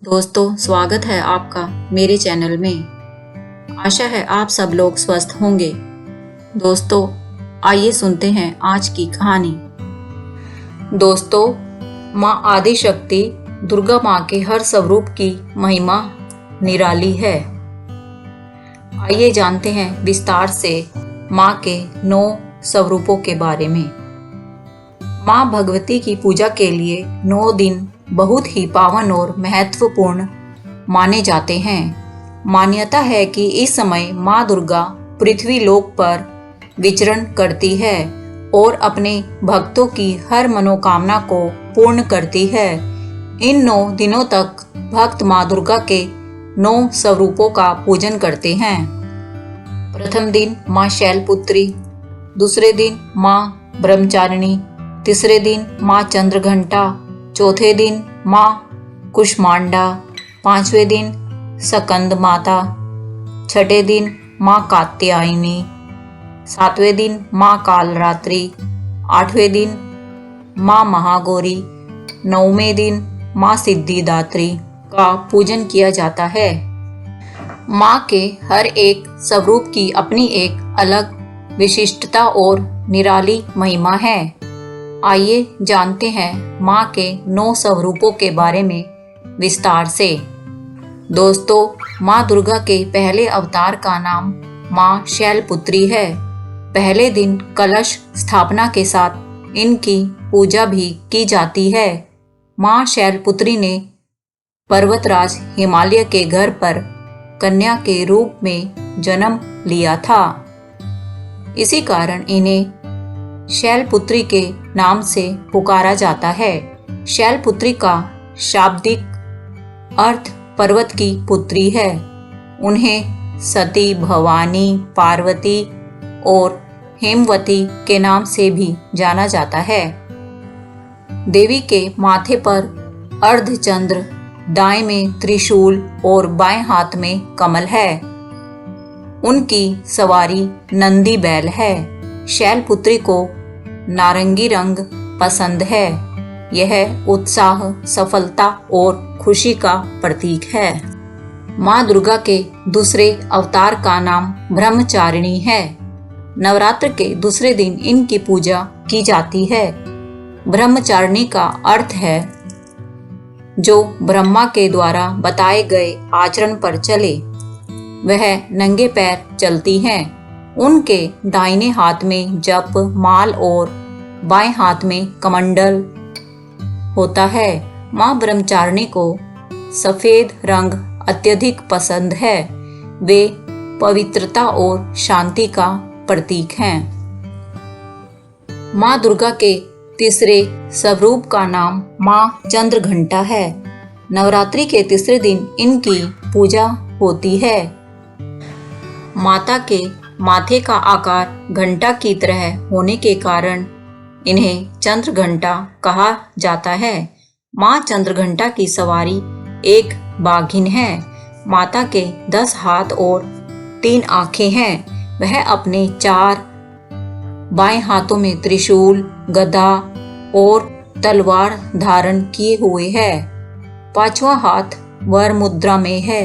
दोस्तों, स्वागत है आपका मेरे चैनल में। आशा है आप सब लोग स्वस्थ होंगे। दोस्तों, आइए सुनते हैं आज की कहानी। दोस्तों, माँ आदि शक्ति दुर्गा माँ के हर स्वरूप की महिमा निराली है। आइए जानते हैं विस्तार से माँ के 9 स्वरूपों के बारे में। माँ भगवती की पूजा के लिए 9 दिन बहुत ही पावन और महत्वपूर्ण माने जाते हैं। मान्यता है कि इस समय माँ दुर्गा पृथ्वी लोक पर विचरण करती है और अपने भक्तों की हर मनोकामना को पूर्ण करती है। इन 9 दिनों तक भक्त माँ दुर्गा के 9 स्वरूपों का पूजन करते हैं। प्रथम दिन माँ शैलपुत्री, दूसरे दिन माँ ब्रह्मचारिणी, तीसरे दिन माँ चंद्रघंटा, चौथे दिन माँ कुष्मांडा, 5वें दिन स्कंद माता, 6ठे दिन माँ कात्यायनी, 7वें दिन माँ कालरात्रि, 8वें दिन माँ महागौरी, 9वें दिन माँ सिद्धिदात्री का पूजन किया जाता है। माँ के हर एक स्वरूप की अपनी एक अलग विशिष्टता और निराली महिमा है। आइए जानते हैं माँ के 9 स्वरूपों के बारे में विस्तार से। दोस्तों, माँ दुर्गा के पहले अवतार का नाम माँ शैलपुत्री है। पहले दिन कलश स्थापना के साथ इनकी पूजा भी की जाती है। माँ शैलपुत्री ने पर्वतराज हिमालय के घर पर कन्या के रूप में जन्म लिया था। इसी कारण इन्हें शैलपुत्री के नाम से पुकारा जाता है। शैलपुत्री का शाब्दिक अर्थ पर्वत की पुत्री है। उन्हें सती, भवानी, पार्वती और हेमवती के नाम से भी जाना जाता है। देवी के माथे पर अर्धचंद्र, दाएं में त्रिशूल और बाएं हाथ में कमल है। उनकी सवारी नंदी बैल है। शैलपुत्री को नारंगी रंग पसंद है। यह उत्साह, सफलता और खुशी का प्रतीक है। माँ दुर्गा के दूसरे अवतार का नाम ब्रह्मचारिणी है। नवरात्र के दूसरे दिन इनकी पूजा की जाती है। ब्रह्मचारिणी का अर्थ है जो ब्रह्मा के द्वारा बताए गए आचरण पर चले। वह नंगे पैर चलती हैं। उनके दाहिने हाथ में जप माल और बाएं हाथ में कमंडल होता है। माँ ब्रह्मचारिणी को सफेद रंग अत्यधिक पसंद है। वे पवित्रता और शांति का प्रतीक हैं। माँ दुर्गा के तीसरे स्वरूप का नाम माँ चंद्रघंटा है। नवरात्रि के तीसरे दिन इनकी पूजा होती है। माता के माथे का आकार घंटा की तरह होने के कारण इन्हें चंद्रघंटा कहा जाता है। माँ चंद्रघंटा की सवारी एक बाघिन है। माता के 10 हाथ और 3 आंखें हैं। वह अपने 4 बाएं हाथों में त्रिशूल, गदा और तलवार धारण किए हुए है। 5वां हाथ वर मुद्रा में है।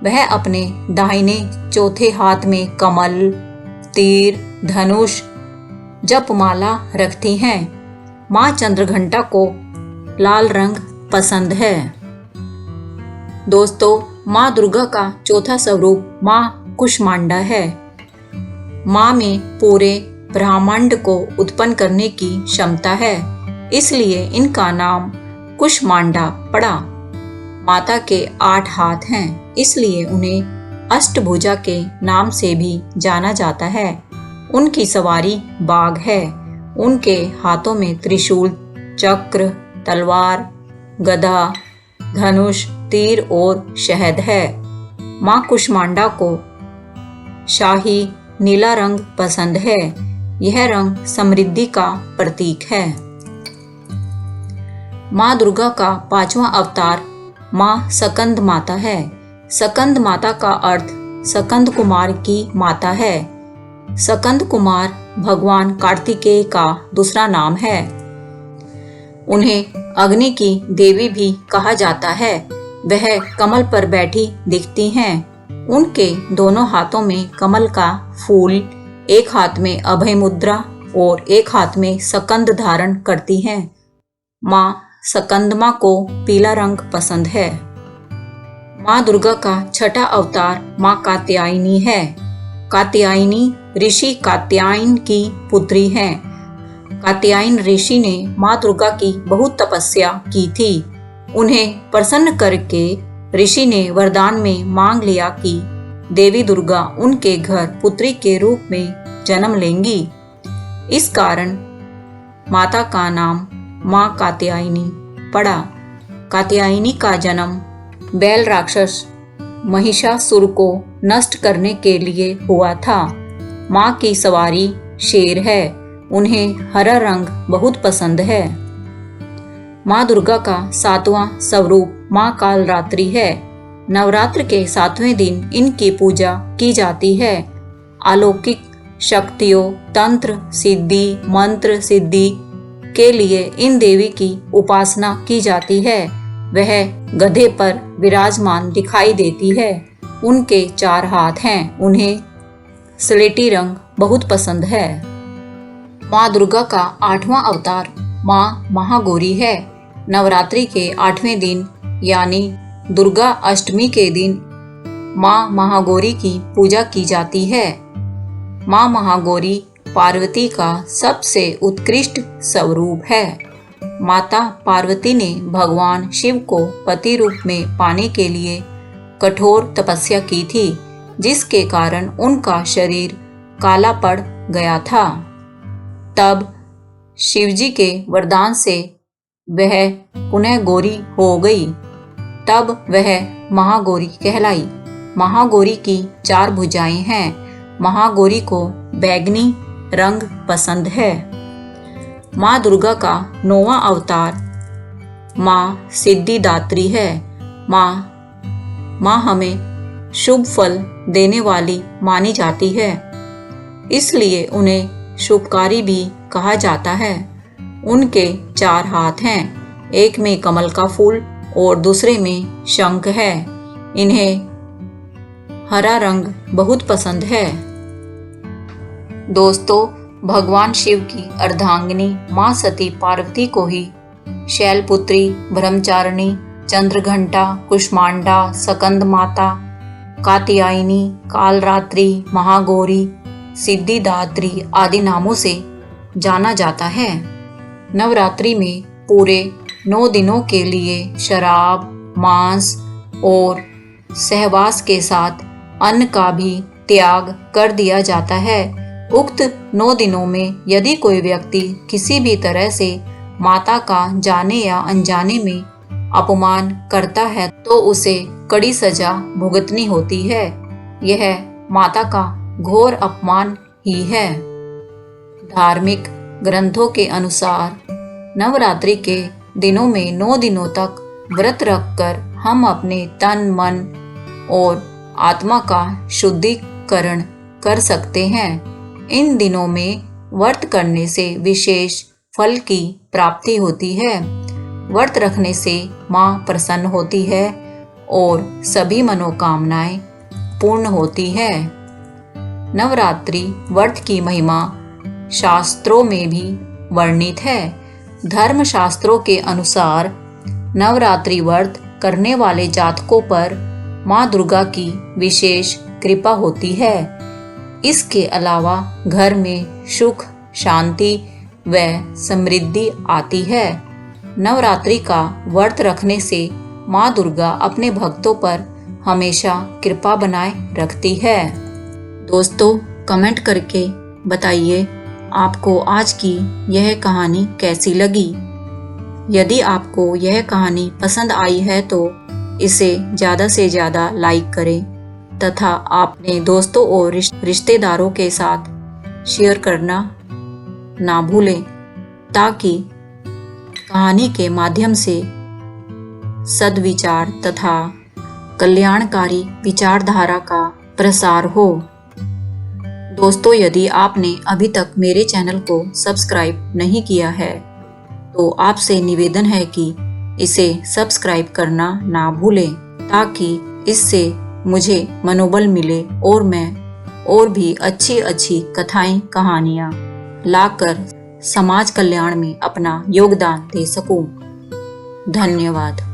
वह अपने दाहिने चौथे हाथ में कमल, तीर, धनुष, जपमाला रखती हैं। माँ चंद्रघंटा को लाल रंग पसंद है। दोस्तों, माँ दुर्गा का चौथा स्वरूप माँ कुष्मांडा है। माँ में पूरे ब्रह्मांड को उत्पन्न करने की क्षमता है, इसलिए इनका नाम कुष्मांडा पड़ा। माता के 8 हाथ हैं, इसलिए उन्हें अष्टभुजा के नाम से भी जाना जाता है। उनकी सवारी बाघ है। उनके हाथों में त्रिशूल, चक्र, तलवार, गदा, धनुष, तीर और शहद है। माँ कुष्मांडा को शाही नीला रंग पसंद है। यह रंग समृद्धि का प्रतीक है। माँ दुर्गा का 5वां अवतार माँ स्कंद माता है। स्कंद माता का अर्थ स्कंद कुमार की माता है। स्कंद कुमार भगवान कार्तिकेय का दूसरा नाम है। उन्हें अग्नि की देवी भी कहा जाता है। वह कमल पर बैठी दिखती हैं। उनके दोनों हाथों में कमल का फूल, एक हाथ में अभय मुद्रा और एक हाथ में सकंद धारण करती हैं। माँ सकंदमा को पीला रंग पसंद है। माँ दुर्गा का छठा अवतार माँ कात्यायनी है। कात्यायनी ऋषि कात्यायन की पुत्री हैं। कात्यायन ऋषि ने माँ दुर्गा की बहुत तपस्या की थी। उन्हें प्रसन्न करके ऋषि ने वरदान में मांग लिया कि देवी दुर्गा उनके घर पुत्री के रूप में जन्म लेंगी। इस कारण माता का नाम माँ कात्यायनी पड़ा। कात्यायनी का जन्म बैल राक्षस महिषासुर को नष्ट करने के लिए हुआ था। माँ की सवारी शेर है। उन्हें हरा रंग बहुत पसंद है। माँ दुर्गा का 7वां स्वरूप माँ कालरात्रि है। नवरात्र के 7वें दिन इनकी पूजा की जाती है। अलौकिक शक्तियों, तंत्र सिद्धि, मंत्र सिद्धि के लिए इन देवी की उपासना की जाती है। वह गधे पर विराजमान दिखाई देती है। उनके 4 हाथ हैं। उन्हें स्लेटी रंग बहुत पसंद है। माँ दुर्गा का 8वां अवतार माँ महागौरी है। नवरात्रि के 8वें दिन यानी दुर्गा अष्टमी के दिन माँ महागौरी की पूजा की जाती है। माँ महागौरी पार्वती का सबसे उत्कृष्ट स्वरूप है। माता पार्वती ने भगवान शिव को पति रूप में पाने के लिए कठोर तपस्या की थी, जिसके कारण उनका शरीर काला पड़ गया था। तब शिवजी के वरदान से वह पुनः गौरी हो गई। तब वह महागौरी कहलाई। महागौरी की 4 भुजाएं हैं। महागौरी को बैंगनी रंग पसंद है। माँ दुर्गा का 9वां अवतार माँ सिद्धिदात्री है। माँ हमें शुभ फल देने वाली मानी जाती है, इसलिए उन्हें शुभकारी भी कहा जाता है। उनके 4 हाथ हैं। एक में कमल का फूल और दूसरे में शंख है। इन्हें हरा रंग बहुत पसंद है। दोस्तों, भगवान शिव की अर्धांगिनी माँ सती पार्वती को ही शैलपुत्री, ब्रह्मचारिणी, चंद्रघंटा, कुष्मांडा, सकंद माता, कात्यायनी, कालरात्रि, महागौरी, सिद्धिदात्री आदि नामों से जाना जाता है। नवरात्रि में पूरे 9 दिनों के लिए शराब, मांस और सहवास के साथ अन्न का भी त्याग कर दिया जाता है। उक्त 9 दिनों में यदि कोई व्यक्ति किसी भी तरह से माता का जाने या अनजाने में अपमान करता है तो उसे कड़ी सजा भुगतनी होती है। यह माता का घोर अपमान ही है। धार्मिक ग्रंथों के अनुसार नवरात्रि के दिनों में 9 दिनों तक व्रत रखकर हम अपने तन, मन और आत्मा का शुद्धिकरण कर सकते हैं। इन दिनों में व्रत करने से विशेष फल की प्राप्ति होती है। व्रत रखने से माँ प्रसन्न होती है और सभी मनोकामनाएं पूर्ण होती है। नवरात्रि व्रत की महिमा शास्त्रों में भी वर्णित है। धर्म शास्त्रों के अनुसार नवरात्रि व्रत करने वाले जातकों पर माँ दुर्गा की विशेष कृपा होती है। इसके अलावा घर में सुख, शांति व समृद्धि आती है। नवरात्रि का व्रत रखने से माँ दुर्गा अपने भक्तों पर हमेशा कृपा बनाए रखती है। दोस्तों, कमेंट करके बताइए आपको आज की यह कहानी कैसी लगी। यदि आपको यह कहानी पसंद आई है तो इसे ज़्यादा से ज़्यादा लाइक करें तथा अपने दोस्तों और रिश्तेदारों के साथ शेयर करना ना भूलें, ताकि कहानी के माध्यम से सद्विचार तथा कल्याणकारी विचारधारा का प्रसार हो। दोस्तों, यदि आपने अभी तक मेरे चैनल को सब्सक्राइब नहीं किया है तो आपसे निवेदन है कि इसे सब्सक्राइब करना ना भूलें, ताकि इससे मुझे मनोबल मिले और मैं और भी अच्छी अच्छी कथाएं कहानियाँ लाकर समाज कल्याण में अपना योगदान दे सकूं। धन्यवाद।